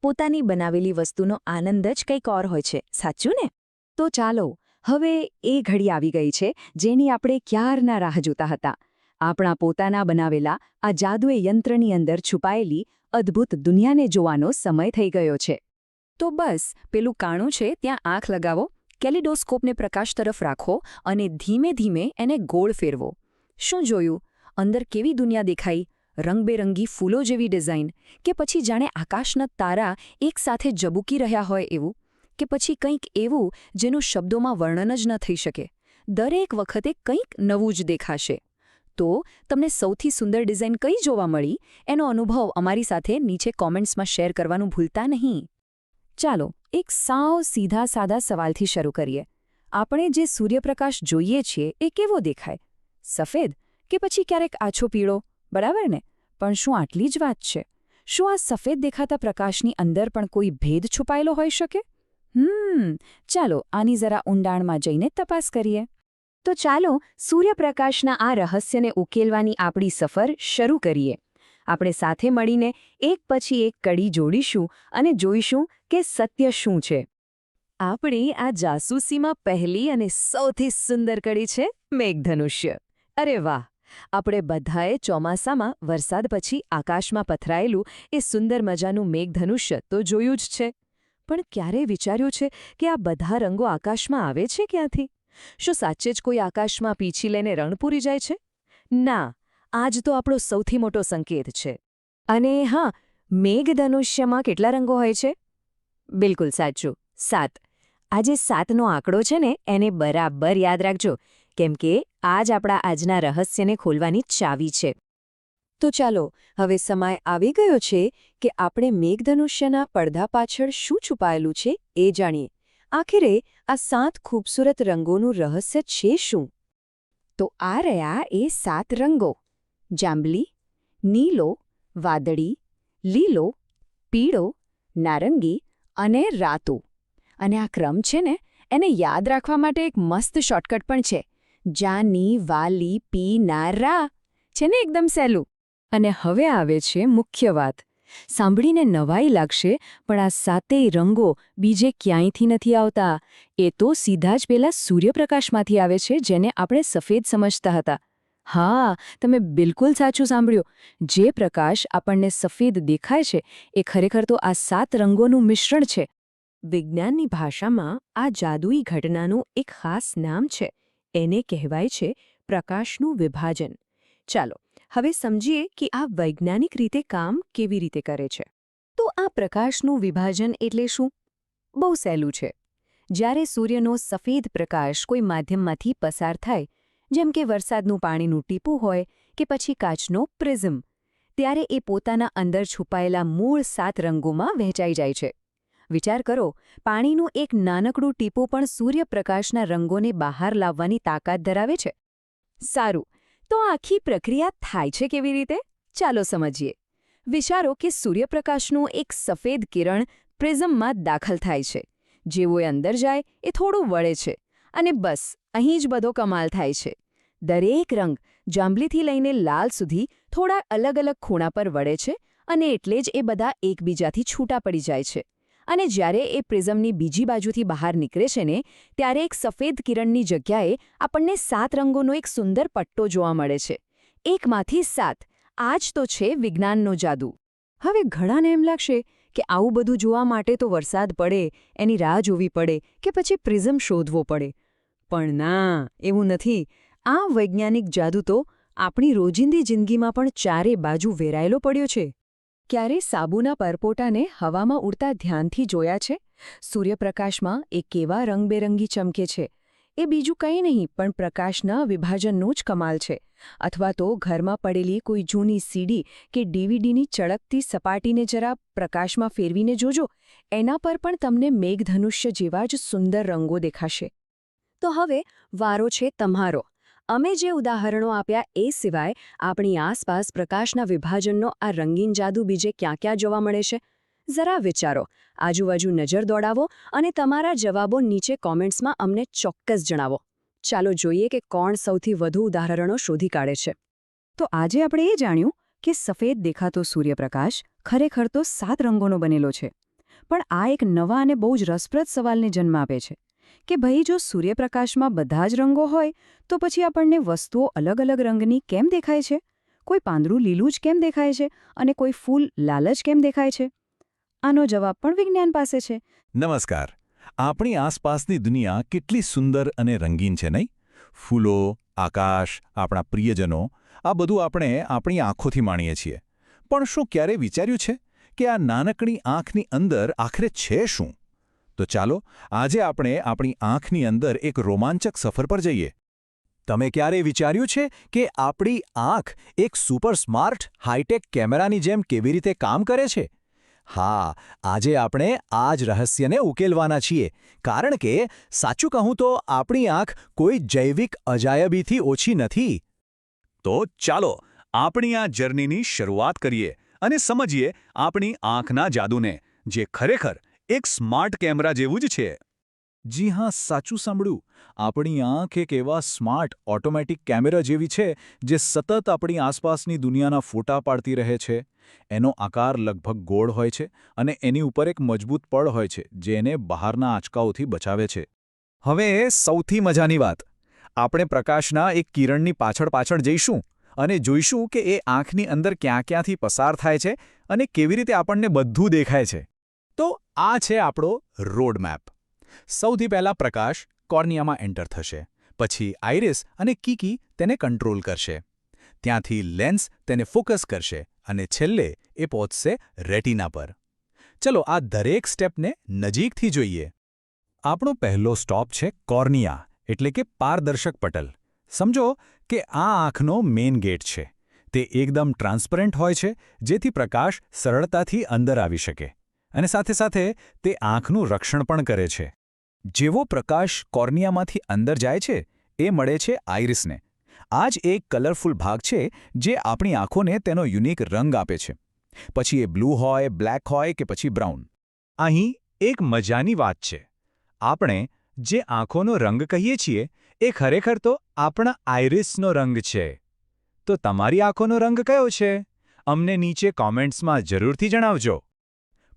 પોતાની બનાવેલી વસ્તુનો આનંદ જ કંઈક ઓર હોય છે, સાચું ને? તો ચાલો હવે એ ઘડી આવી ગઈ છે જેની આપણે ક્યારના રાહ જોતા હતા. આપણા પોતાના બનાવેલા આ જાદુઈ યંત્રની અંદર છુપાયેલી અદ્ભુત દુનિયાને જોવાનો સમય થઈ ગયો છે. તો બસ પેલું કાણું છે ત્યાં આંખ લગાવો, કેલિડોસ્કોપને પ્રકાશ તરફ રાખો અને ધીમે ધીમે એને ગોળ ફેરવો. શું જોયું? અંદર કેવી દુનિયા દેખાઈ? રંગબેરંગી ફૂલો જેવી ડિઝાઇન, કે પછી જાણે આકાશના તારા એકસાથે જબૂકી રહ્યા હોય એવું, કે પછી કંઈક એવું જેનું શબ્દોમાં વર્ણન જ ન થઈ શકે. દરેક વખતે કંઈક નવું જ દેખાશે. તો તમને સૌથી સુંદર ડિઝાઇન કઈ જોવા મળી એનો અનુભવ અમારી સાથે નીચે કોમેન્ટ્સમાં શેર કરવાનું ભૂલતા નહીં. ચાલો એક સાવ સીધા સાદા સવાલથી શરૂ કરીએ. આપણે જે સૂર્યપ્રકાશ જોઈએ છીએ એ કેવો દેખાય? સફેદ કે પછી ક્યારેક આછો પીળો? બરાબર ને? પણ શું આટલી જ વાત છે? શું આ સફેદ દેખાતા પ્રકાશની અંદર પણ કોઈ ભેદ છુપાયેલો હોઈ શકે? ચાલો આની જરા ઊંડાણમાં જઈને તપાસ કરીએ. તો ચાલો સૂર્યપ્રકાશના આ રહસ્યને ઉકેલવાની આપણી સફર શરૂ કરીએ. આપણે સાથે મળીને એક પછી એક કડી જોડીશું અને જોઈશું કે સત્ય શું છે. આપણી આ જાસૂસીમાં પહેલી અને સૌથી સુંદર કડી છે મેઘધનુષ્ય. અરે વાહ! આપણે બધાએ ચોમાસામાં વરસાદ પછી આકાશમાં પથરાયેલું એ સુંદર મજાનું મેઘધનુષ્ય તો જોયું જ છે. પણ ક્યારેય વિચાર્યું છે કે આ બધા રંગો આકાશમાં આવે છે ક્યાંથી? શું સાચે જ કોઈ આકાશમાં પીંછી લઈને રણ પૂરી જાય છે? ના, આજ તો આપણો સૌથી મોટો સંકેત છે. અને હા, મેઘધનુષ્યમાં કેટલા રંગો હોય છે? બિલકુલ સાચું, 7. આ જે 7નો આંકડો છે ને એને બરાબર યાદ રાખજો, કેમ કે આ જ આપણા આજના રહસ્યને ખોલવાની ચાવી છે. તો ચાલો, હવે સમય આવી ગયો છે કે આપણે મેઘધનુષ્યના પડદા પાછળ શું છુપાયેલું છે એ જાણીએ. આખરે આ 7 ખૂબસૂરત રંગોનું રહસ્ય છે શું? તો આ રહ્યા એ 7 રંગો: જાંબલી, નીલો, વાદળી, લીલો, પીળો, નારંગી અને રાતું. અને આ ક્રમ છે ને, એને યાદ રાખવા માટે એક મસ્ત શોર્ટકટ પણ છે. જાની વાલી પી ના રા. છે ને એકદમ સહેલું. અને હવે આવે છે મુખ્ય વાત. સાંભળીને નવાઈ લાગશે, પણ આ 7 રંગો બીજે ક્યાંયથી નથી આવતા. એ તો સીધા જ પેલા સૂર્યપ્રકાશમાંથી આવે છે, જેને આપણે સફેદ સમજતા હતા. હા, તમે બિલકુલ સાચું સાંભળ્યું. જે પ્રકાશ આપણને સફેદ દેખાય છે એ ખરેખર તો આ 7 રંગોનું મિશ્રણ છે. વિજ્ઞાનની ભાષામાં આ જાદુઈ ઘટનાનું એક ખાસ નામ છે. એને કહેવાય છે પ્રકાશનું વિભાજન. ચાલો, હવે સમજીએ કે આ વૈજ્ઞાનિક રીતે કામ કેવી રીતે કરે છે. તો આ પ્રકાશનું વિભાજન એટલે શું? બહુ સહેલું છે. જ્યારે સૂર્યનો સફેદ પ્રકાશ કોઈ માધ્યમમાંથી પસાર થાય, જેમ કે વરસાદનું પાણીનું ટીપું હોય કે પછી કાચનો પ્રિઝમ, ત્યારે એ પોતાના અંદર છુપાયેલા મૂળ 7 રંગોમાં વહેંચાઈ જાય છે. વિચાર કરો, પાણીનું એક નાનકડું ટીપું પણ સૂર્યપ્રકાશના રંગોને બહાર લાવવાની તાકાત ધરાવે છે. સારું, તો આખી પ્રક્રિયા થાય છે કેવી રીતે? ચાલો સમજીએ. વિચારો કે સૂર્યપ્રકાશનું એક સફેદ કિરણ પ્રિઝમમાં દાખલ થાય છે. જેવો એ અંદર જાય એ થોડું વળે છે. અને બસ અહીં જ બધો કમાલ થાય છે. દરેક રંગ, જાંબલીથી લઈને લાલ સુધી, થોડા અલગ અલગ ખૂણા પર વળે છે, અને એટલે જ એ બધા એકબીજાથી છૂટા પડી જાય છે. અને જ્યારે એ પ્રિઝમની બીજી બાજુથી બહાર નીકળે છે ને, ત્યારે એક સફેદ કિરણની જગ્યાએ આપણને 7 રંગોનો એક સુંદર પટ્ટો જોવા મળે છે. 1માંથી 7. આ જ તો છે વિજ્ઞાનનો જાદુ. હવે ઘણાને એમ લાગશે કે આવું બધું જોવા માટે તો વરસાદ પડે, એની રાહ જોવી પડે કે પછી પ્રિઝમ શોધવો પડે. પણ ના, એવું નથી. આ વૈજ્ઞાનિક જાદુ તો આપણી રોજિંદી જિંદગીમાં પણ ચારે બાજુ વેરાયેલો પડ્યો છે. ક્યારે સાબુના પરપોટાને હવામાં ઉડતા ધ્યાનથી જોયા છે? સૂર્યપ્રકાશમાં એ કેવા રંગબેરંગી ચમકે છે. એ બીજું કંઈ નહીં પણ પ્રકાશના વિભાજનનો જ કમાલ છે. અથવા તો ઘરમાં પડેલી કોઈ જૂની સીડી કે ડીવીડીની ચળકતી સપાટીને જરા પ્રકાશમાં ફેરવીને જોજો, એના પર પણ તમને મેઘધનુષ્ય જેવા જ સુંદર રંગો દેખાશે. તો હવે વારો છે તમારો. અમે જે ઉદાહરણો આપ્યા એ સિવાય આપણી આસપાસ પ્રકાશના વિભાજનનો આ રંગીન જાદુ બીજે ક્યાં ક્યાં જોવા મળે છે? જરા વિચારો, આજુબાજુ નજર દોડાવો અને તમારા જવાબો નીચે કોમેન્ટ્સમાં અમને ચોક્કસ જણાવો. ચાલો જોઈએ કે કોણ સૌથી વધુ ઉદાહરણો શોધી કાઢે છે. તો આજે આપણે એ જાણ્યું કે સફેદ દેખાતો સૂર્યપ્રકાશ ખરેખર તો 7 રંગોનો બનેલો છે. પણ આ એક નવા અને બહુ જ રસપ્રદ સવાલને જન્મ આપે છે કે ભાઈ, જો સૂર્યપ્રકાશમાં બધા જ રંગો હોય તો પછી આપણને વસ્તુઓ અલગ અલગ રંગની કેમ દેખાય છે? કોઈ પાંદડું લીલું જ કેમ દેખાય છે અને કોઈ ફૂલ લાલ જ કેમ દેખાય છે? આનો જવાબ પણ વિજ્ઞાન પાસે છે. નમસ્કાર. આપણી આસપાસની દુનિયા કેટલી સુંદર અને રંગીન છે નહીં? ફૂલો, આકાશ, આપણા પ્રિયજનો, આ બધું આપણે આપણી આંખોથી માણીએ છીએ. પણ શું ક્યારેય વિચાર્યું છે કે આ નાનકડી આંખની અંદર આખરે છે શું? તો ચાલો આજે આપણે આપણી આંખની અંદર એક રોમાંચક સફર પર જઈએ. તમે ક્યારેય વિચાર્યું છે કે આપણી આંખ એક સુપર સ્માર્ટ હાઈટેક કેમેરાની જેમ કેવી રીતે કામ કરે છે? હા, આજે આપણે આ જ રહસ્યને ઉકેલવાના છીએ. કારણ કે સાચું કહું તો આપણી આંખ કોઈ જૈવિક અજાયબીથી ઓછી નથી. તો ચાલો આપણી આ જર્નીની શરૂઆત કરીએ અને સમજીએ આપણી આંખના જાદુને, જે ખરેખર એક સ્માર્ટ કેમેરા જેવું જ છે. જી હા, સાચું સાંભળ્યું. આપણી આંખ એક એવા સ્માર્ટ ઓટોમેટિક કેમેરા જેવી છે જે સતત આપણી આસપાસની દુનિયાના ફોટા પાડતી રહે છે. એનો આકાર લગભગ ગોળ હોય છે અને એની ઉપર એક મજબૂત પડ હોય છે જે એને બહારના આંચકાઓથી બચાવે છે. હવે સૌથી મજાની વાત, આપણે પ્રકાશના એક કિરણની પાછળ જઈશું અને જોઈશું કે એ આંખની અંદર ક્યાંથી પસાર થાય છે અને કેવી રીતે આપણને બધું દેખાય છે. તો આ છે આપણો રોડ મેપ. સૌથી પહેલાં પ્રકાશ કોર્નિયામાં એન્ટર થશે, પછી આઇરિસ અને કીકી તેને કંટ્રોલ કરશે, ત્યાંથી લેન્સ તેને ફોકસ કરશે અને છેલ્લે એ પહોંચશે રેટિના પર. ચલો આ દરેક સ્ટેપને નજીકથી જોઈએ. આપણો પહેલો સ્ટોપ છે કોર્નિયા, એટલે કે પારદર્શક પટલ. સમજો કે આ આંખનો મેઇન ગેટ છે. તે એકદમ ટ્રાન્સપરન્ટ હોય છે જેથી પ્રકાશ સરળતાથી અંદર આવી શકે અને સાથે સાથે તે આંખનું રક્ષણ પણ કરે છે. જેવો પ્રકાશ કોર્નિયામાંથી અંદર જાય છે એ મળે છે આઇરિસને. આ જ એક કલરફુલ ભાગ છે જે આપણી આંખોને તેનો યુનિક રંગ આપે છે. પછી એ બ્લુ હોય, બ્લેક હોય કે પછી બ્રાઉન. અહીં એક મજાની વાત છે. આપણે જે આંખોનો રંગ કહીએ છીએ એ ખરેખર તો આપણા આઇરિસનો રંગ છે. તો તમારી આંખોનો રંગ કયો છે? અમને નીચે કોમેન્ટ્સમાં જરૂરથી જણાવજો.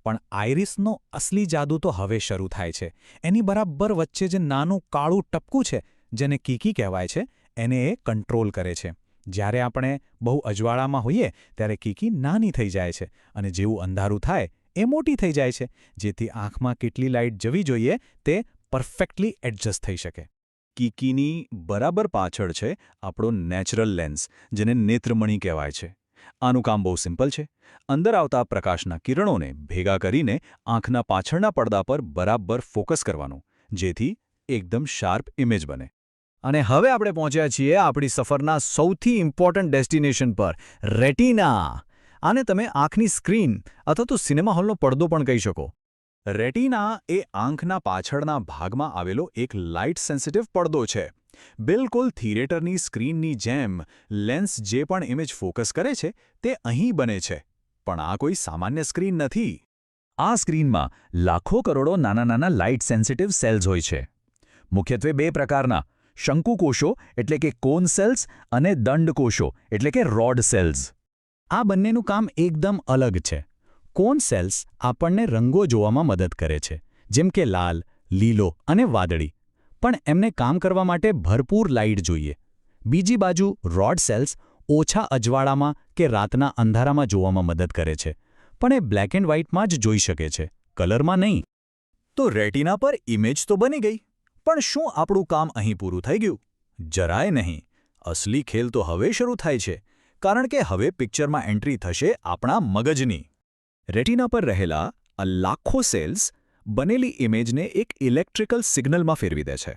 પણ આઇરિસનો અસલી જાદુ તો હવે શરૂ થાય છે. એની બરાબર વચ્ચે જે નાનું કાળું ટપકું છે, જેને કીકી કહેવાય છે, એને એ કંટ્રોલ કરે છે. જ્યારે આપણે બહુ અજવાળામાં હોઈએ ત્યારે કીકી નાની થઈ જાય છે અને જેવું અંધારું થાય એ મોટી થઈ જાય છે, જેથી આંખમાં કેટલી લાઇટ જવી જોઈએ તે પરફેક્ટલી એડજસ્ટ થઈ શકે. કીકીની બરાબર પાછળ છે આપણો નેચરલ લેન્સ, જેને નેત્રમણિ કહેવાય છે. આનું કામ બહુ સિમ્પલ છે. અંદર આવતા પ્રકાશના કિરણોને ભેગા કરીને આંખના પાછળના પડદા પર બરાબર ફોકસ કરવાનું, જેથી એકદમ શાર્પ ઇમેજ બને. અને હવે આપણે પહોંચ્યા છીએ આપણી સફરના સૌથી ઇમ્પોર્ટન્ટ ડેસ્ટિનેશન પર, રેટિના. આને તમે આંખની સ્ક્રીન અથવા તો સિનેમા હોલનો પડદો પણ કહી શકો. રેટિના એ આંખના પાછળના ભાગમાં આવેલો એક લાઇટ સેન્સિટિવ પડદો છે. બિલકુલ થિયેટરની સ્ક્રીનની જેમ લેન્સ જે પણ ઇમેજ ફોકસ કરે છે તે અહીં બને છે. પણ આ કોઈ સામાન્ય સ્ક્રીન નથી. આ સ્ક્રીનમાં લાખો કરોડો નાના લાઇટ સેન્સિટિવ સેલ્સ હોય છે. મુખ્યત્વે બે પ્રકારના, શંકુકોષો એટલે કે કોન સેલ્સ અને દંડકોષો એટલે કે રોડ સેલ્સ. આ બંનેનું કામ એકદમ અલગ છે. કોન સેલ્સ આપણને રંગો જોવામાં મદદ કરે છે, જેમ કે લાલ, લીલો અને વાદળી. પણ એમને કામ કરવા માટે ભરપૂર લાઇટ જોઈએ. બીજી બાજુ રોડ સેલ્સ ઓછા અજવાળામાં કે રાતના અંધારામાં જોવામાં મદદ કરે છે, પણ એ બ્લેક એન્ડ વ્હાઇટમાં જ જોઈ શકે છે, કલરમાં નહીં. તો રેટિના પર ઇમેજ તો બની ગઈ, પણ શું આપણું કામ અહીં પૂરું થઈ ગયું? જરાય નહીં. અસલી ખેલ તો હવે શરૂ થાય છે, કારણ કે હવે પિક્ચરમાં એન્ટ્રી થશે આપણા મગજની. રેટિના પર રહેલા આ લાખો સેલ્સ બનેલી ઇમેજને એક ઇલેક્ટ્રિકલ સિગ્નલમાં ફેરવી દે છે.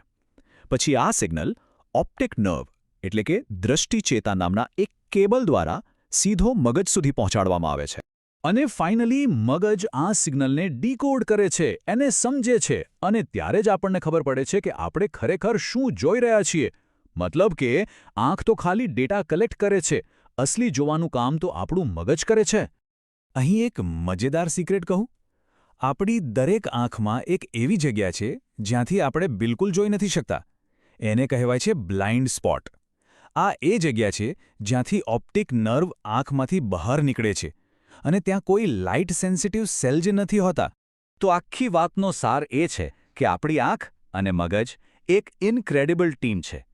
પછી આ સિગ્નલ ઓપ્ટિક નર્વ એટલે કે દૃષ્ટિચેતા નામના એક કેબલ દ્વારા સીધો મગજ સુધી પહોંચાડવામાં આવે છે. અને ફાઇનલી મગજ આ સિગ્નલને ડીકોડ કરે છે, એને સમજે છે, અને ત્યારે જ આપણને ખબર પડે છે કે આપણે ખરેખર શું જોઈ રહ્યા છીએ. મતલબ કે આંખ તો ખાલી ડેટા કલેક્ટ કરે છે, અસલી જોવાનું કામ તો આપણું મગજ કરે છે. અહીં એક મજેદાર સિક્રેટ કહું? આપણી દરેક આંખમાં એક એવી જગ્યા છે જ્યાંથી આપણે બિલકુલ જોઈ નથી શકતા. એને કહેવાય છે બ્લાઇન્ડ સ્પોટ. આ એ જગ્યા છે જ્યાંથી ઓપ્ટિક નર્વ આંખમાંથી બહાર નીકળે છે અને ત્યાં કોઈ લાઇટ સેન્સિટિવ સેલ જ નથી હોતા. તો આખી વાતનો સાર એ છે કે આપણી આંખ અને મગજ એક ઇનક્રેડિબલ ટીમ છે.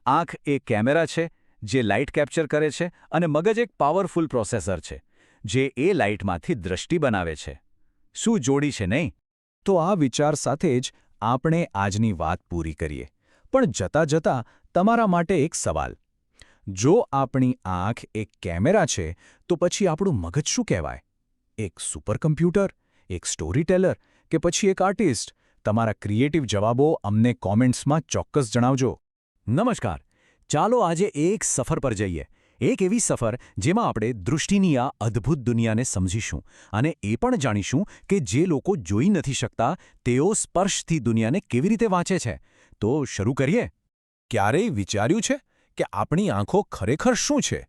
આંખ એક કેમેરા છે જે લાઇટ કેપ્ચર કરે છે અને મગજ એક પાવરફુલ પ્રોસેસર છે જે એ લાઇટમાંથી દૃષ્ટિ બનાવે છે. શું જોડી છે નહીં? તો આ વિચાર સાથે જ આપણે આજની વાત પૂરી કરીએ. પણ જતાં જતાં તમારા માટે એક સવાલ. જો આપણી આંખ એક કેમેરા છે તો પછી આપણું મગજ શું કહેવાય? એક સુપર કમ્પ્યુટર, એક સ્ટોરી ટેલર કે પછી એક આર્ટિસ્ટ? તમારા ક્રિએટિવ જવાબો અમને કોમેન્ટ્સમાં ચોક્કસ જણાવજો. નમસ્કાર. ચાલો આજે એક સફર પર જઈએ. એક એવી સફર જેમાં આપણે દૃષ્ટિની આ અદ્ભુત દુનિયાને સમજીશું અને એ પણ જાણીશું કે જે લોકો જોઈ નથી શકતા તેઓ સ્પર્શથી દુનિયાને કેવી રીતે વાંચે છે. તો શરૂ કરીએ. ક્યારેય વિચાર્યું છે કે આપણી આંખો ખરેખર શું છે?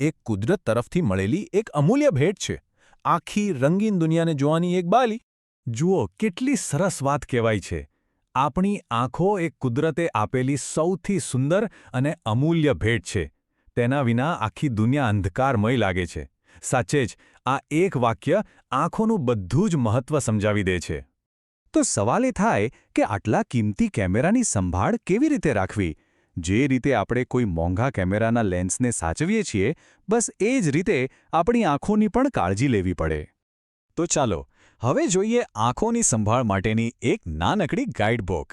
એક કુદરત તરફથી મળેલી એક અમૂલ્ય ભેટ છે. આખી રંગીન દુનિયાને જોવાની એક બાલી. જુઓ કેટલી સરસ વાત કહેવાય છે. આપણી આંખો એક કુદરતે આપેલી સૌથી સુંદર અને અમૂલ્ય ભેટ છે. તેના વિના આખી દુનિયા અંધકારમય લાગે છે. સાચે જ આ એક વાક્ય આંખોનું બધું જ મહત્વ સમજાવી દે છે. તો સવાલ એ થાય કે આટલા કિંમતી કેમેરાની સંભાળ કેવી રીતે રાખવી? જે રીતે આપણે કોઈ મોંઘા કેમેરાના લેન્સને સાચવીએ છીએ, બસ એ જ રીતે આપણી આંખોની પણ કાળજી લેવી પડે. તો ચાલો હવે જોઈએ આંખોની સંભાળ માટેની એક નાનકડી ગાઈડબુક.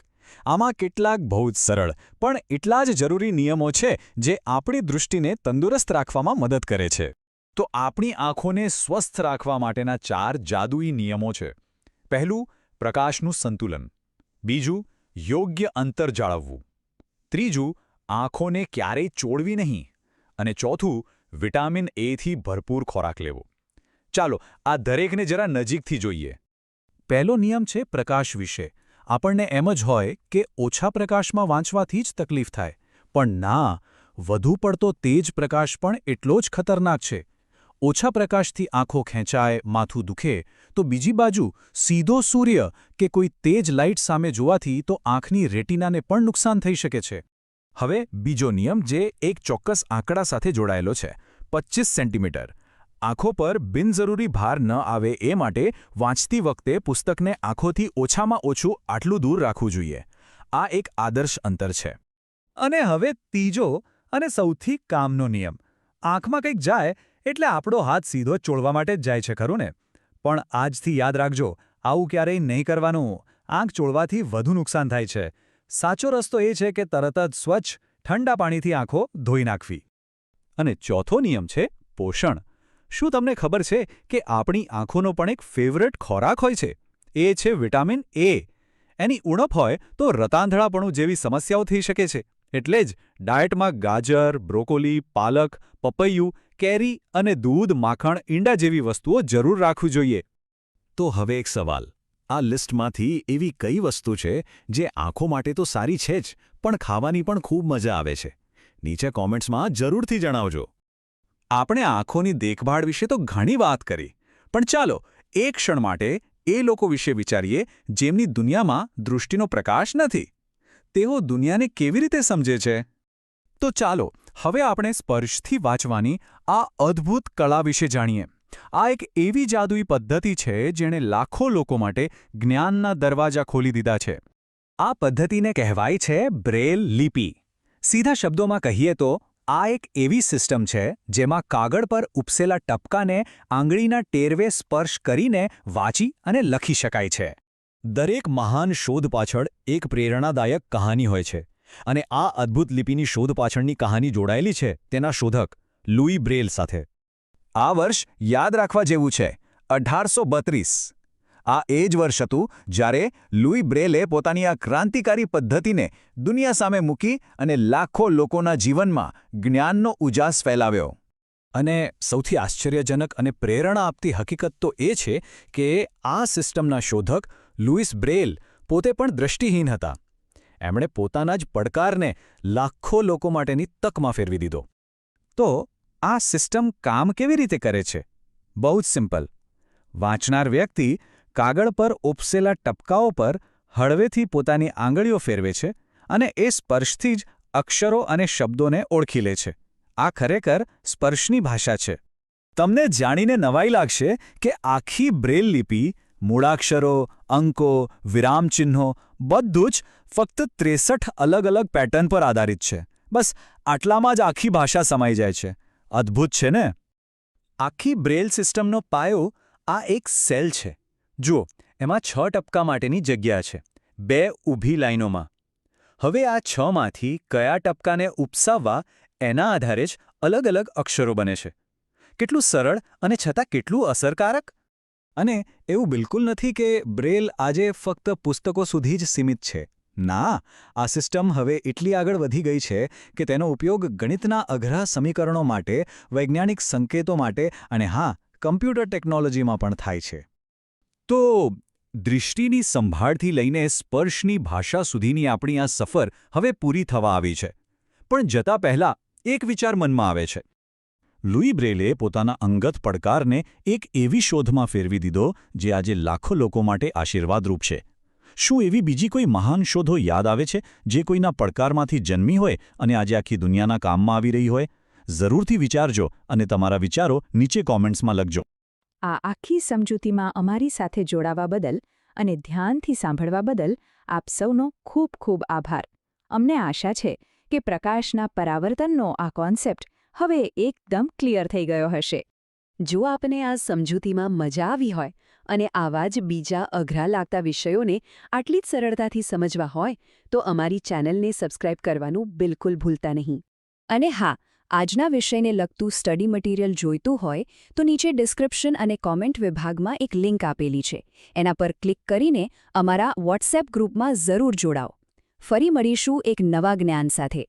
આમાં કેટલાક બહુ જ સરળ પણ એટલા જ જરૂરી નિયમો છે જે આપણી દૃષ્ટિને તંદુરસ્ત રાખવામાં મદદ કરે છે. તો આપણી આંખોને સ્વસ્થ રાખવા માટેના 4 જાદુઈ નિયમો છે. પહેલું, પ્રકાશનું સંતુલન. બીજું, યોગ્ય અંતર જાળવવું. ત્રીજું, આંખોને ક્યારેય ચોળવી નહીં. અને ચોથું, વિટામિન એથી ભરપૂર ખોરાક લેવો. ચાલો આ દરેકને જરા નજીકથી જોઈએ. પહેલો નિયમ છે પ્રકાશ વિશે. આપણને એમ જ હોય કે ઓછા પ્રકાશમાં વાંચવાથી જ તકલીફ થાય. પણ ના, વધુ પડતો તેજ પ્રકાશ પણ એટલો જ ખતરનાક છે. ઓછા પ્રકાશથી આંખો ખેંચાય, માથું દુખે, તો બીજી બાજુ સીધો સૂર્ય કે કોઈ તેજ લાઇટ સામે જોવાથી તો આંખની રેટિનાને પણ નુકસાન થઈ શકે છે. હવે બીજો નિયમ જે એક ચોક્કસ આંકડા સાથે જોડાયેલો છે, 25 સેન્ટીમીટર. આંખો પર બિનજરૂરી ભાર ન આવે એ માટે વાંચતી વખતે પુસ્તકને આંખોથી ઓછામાં ઓછું આટલું દૂર રાખવું જોઈએ. આ એક આદર્શ અંતર છે. અને હવે ત્રીજો અને સૌથી કામનો નિયમ. આંખમાં કંઈક જાય એટલે આપણો હાથ સીધો ચોળવા માટે જ જાય છે, ખરું ને? પણ આજથી યાદ રાખજો, આવું ક્યારેય નહીં કરવાનું. આંખ ચોળવાથી વધુ નુકસાન થાય છે. સાચો રસ્તો એ છે કે તરત જ સ્વચ્છ, ઠંડા પાણીથી આંખો ધોઈ નાખવી. અને ચોથો નિયમ છે પોષણ. શું તમને ખબર છે કે આપણી આંખોનો પણ એક ફેવરેટ ખોરાક હોય છે? એ છે વિટામિન એ. એની ઉણપ હોય તો રતાંધળાપણું જેવી સમસ્યાઓ થઈ શકે છે. એટલે જ ડાયટમાં ગાજર, બ્રોકોલી, પાલક, પપૈયું, કેરી અને દૂધ, માખણ, ઈંડા જેવી વસ્તુઓ જરૂર રાખવી જોઈએ. તો હવે એક સવાલ. આ લિસ્ટમાંથી એવી કઈ વસ્તુ છે જે આંખો માટે તો સારી છે જ, પણ ખાવાની પણ ખૂબ મજા આવે છે? નીચે કોમેન્ટ્સમાં જરૂરથી જણાવજો. આપણે આંખોની દેખભાળ વિશે તો ઘણી વાત કરી, પણ ચાલો એક ક્ષણ માટે એ લોકો વિશે વિચારીએ જેમની દુનિયામાં દૃષ્ટિનો પ્રકાશ નથી. તેઓ દુનિયાને કેવી રીતે સમજે છે? તો ચાલો હવે આપણે સ્પર્શથી વાંચવાની આ અદ્ભુત કળા વિશે જાણીએ. આ એક એવી જાદુઈ પદ્ધતિ છે જેણે લાખો લોકો માટે જ્ઞાનના દરવાજા ખોલી દીધા છે. આ પદ્ધતિને કહેવાય છે બ્રેલ લિપિ. સીધા શબ્દોમાં કહીએ તો આ એક એવી સિસ્ટમ છે જેમાં કાગળ પર ઉપસેલા ટપકાને આંગળીના ટેરવે સ્પર્શ કરીને વાંચી અને લખી શકાય છે. દરેક મહાન શોધ પાછળ એક પ્રેરણાદાયક કહાની હોય છે, અને આ અદ્ભુત લિપિની શોધ પાછળની કહાની જોડાયેલી છે તેના શોધક લુઈ બ્રેલ સાથે. આ વર્ષ યાદ રાખવા જેવું છે, 1832. આ એ જ વર્ષ હતું જ્યારે લુઈ બ્રેલે પોતાની આ ક્રાંતિકારી પદ્ધતિને દુનિયા સામે મૂકી અને લાખો લોકોના જીવનમાં જ્ઞાનનો ઉજાસ ફેલાવ્યો. અને સૌથી આશ્ચર્યજનક અને પ્રેરણા આપતી હકીકત તો એ છે કે આ સિસ્ટમના શોધક લુઈસ બ્રેલ પોતે પણ દ્રષ્ટિહીન હતા. એમણે પોતાના જ પડકારને લાખો લોકો માટેની તકમાં ફેરવી દીધો. તો આ સિસ્ટમ કામ કેવી રીતે કરે છે? બહુ જ સિમ્પલ. વાંચનાર વ્યક્તિ કાગળ પર ઉપસેલા ટપકાઓ પર હળવેથી પોતાની આંગળીઓ ફેરવે છે અને એ સ્પર્શથી જ અક્ષરો અને શબ્દોને ઓળખી લે છે. આ ખરેખર સ્પર્શની ભાષા છે. તમને જાણીને નવાઈ લાગશે કે આખી બ્રેલ લિપિ, મૂળાક્ષરો, અંકો, વિરામચિહ્નો બધું જ ફક્ત 63 અલગ અલગ પેટર્ન પર આધારિત છે. બસ આટલામાં જ આખી ભાષા સમાઈ જાય છે. અદ્ભુત છે ને? આખી બ્રેલ સિસ્ટમનો પાયો આ એક સેલ છે. જુઓ, એમાં 6 ટપકા માટેની જગ્યા છે, 2 ઊભી લાઈનોમાં. હવે આ 6માંથી કયા ટપકાને ઉપસાવવા એના આધારે જ અલગ અલગ અક્ષરો બને છે. કેટલું સરળ અને છતાં કેટલું અસરકારક! અને એવું બિલકુલ નથી કે બ્રેલ આજે ફક્ત પુસ્તકો સુધી જ સીમિત છે. ના, આ સિસ્ટમ હવે એટલી આગળ વધી ગઈ છે કે તેનો ઉપયોગ ગણિતના અઘરા સમીકરણો માટે, વૈજ્ઞાનિક સંકેતો માટે અને હા, કમ્પ્યુટર ટેકનોલોજીમાં પણ થાય છે. તો દૃષ્ટિની સંભાળથી લઈને સ્પર્શની ભાષા સુધીની આપણી આ સફર હવે પૂરી થવા આવી છે. પણ જતા પહેલાં એક વિચાર મનમાં આવે છે. લુઈ બ્રેલે પોતાના અંગત પડકારને એક એવી શોધમાં ફેરવી દીધો જે આજે લાખો લોકો માટે આશીર્વાદરૂપ છે. શું એવી બીજી કોઈ મહાન શોધો યાદ આવે છે જે કોઈના પડકારમાંથી જન્મી હોય અને આજે આખી દુનિયાના કામમાં આવી રહી હોય? જરૂરથી વિચારજો અને તમારા વિચારો નીચે કોમેન્ટ્સમાં લખજો. આ આખી સમજૂતીમાં અમારી સાથે જોડાવા બદલ અને ધ્યાનથી સાંભળવા બદલ આપ સૌનો ખૂબ ખૂબ આભાર. અમને આશા છે કે પ્રકાશના પરાવર્તનનો આ કોન્સેપ્ટ હવે એકદમ ક્લિયર થઈ ગયો હશે. જો આપને આ સમજૂતીમાં મજા આવી હોય અને આવા જ બીજા અઘરા લાગતા વિષયોને આટલી જ સરળતાથી સમજવા હોય તો અમારી ચેનલને સબસ્ક્રાઇબ કરવાનું બિલકુલ ભૂલતા નહીં. અને હા, આજના વિષયને લગતું સ્ટડી મટીરિયલ જોઈતું હોય તો નીચે ડિસ્ક્રિપ્શન અને કોમેન્ટ વિભાગમાં એક લિંક આપેલી છે. એના પર ક્લિક કરીને અમારા વોટ્સએપ ગ્રુપમાં જરૂર જોડાઓ. ફરી મળીશું એક નવા જ્ઞાન સાથે.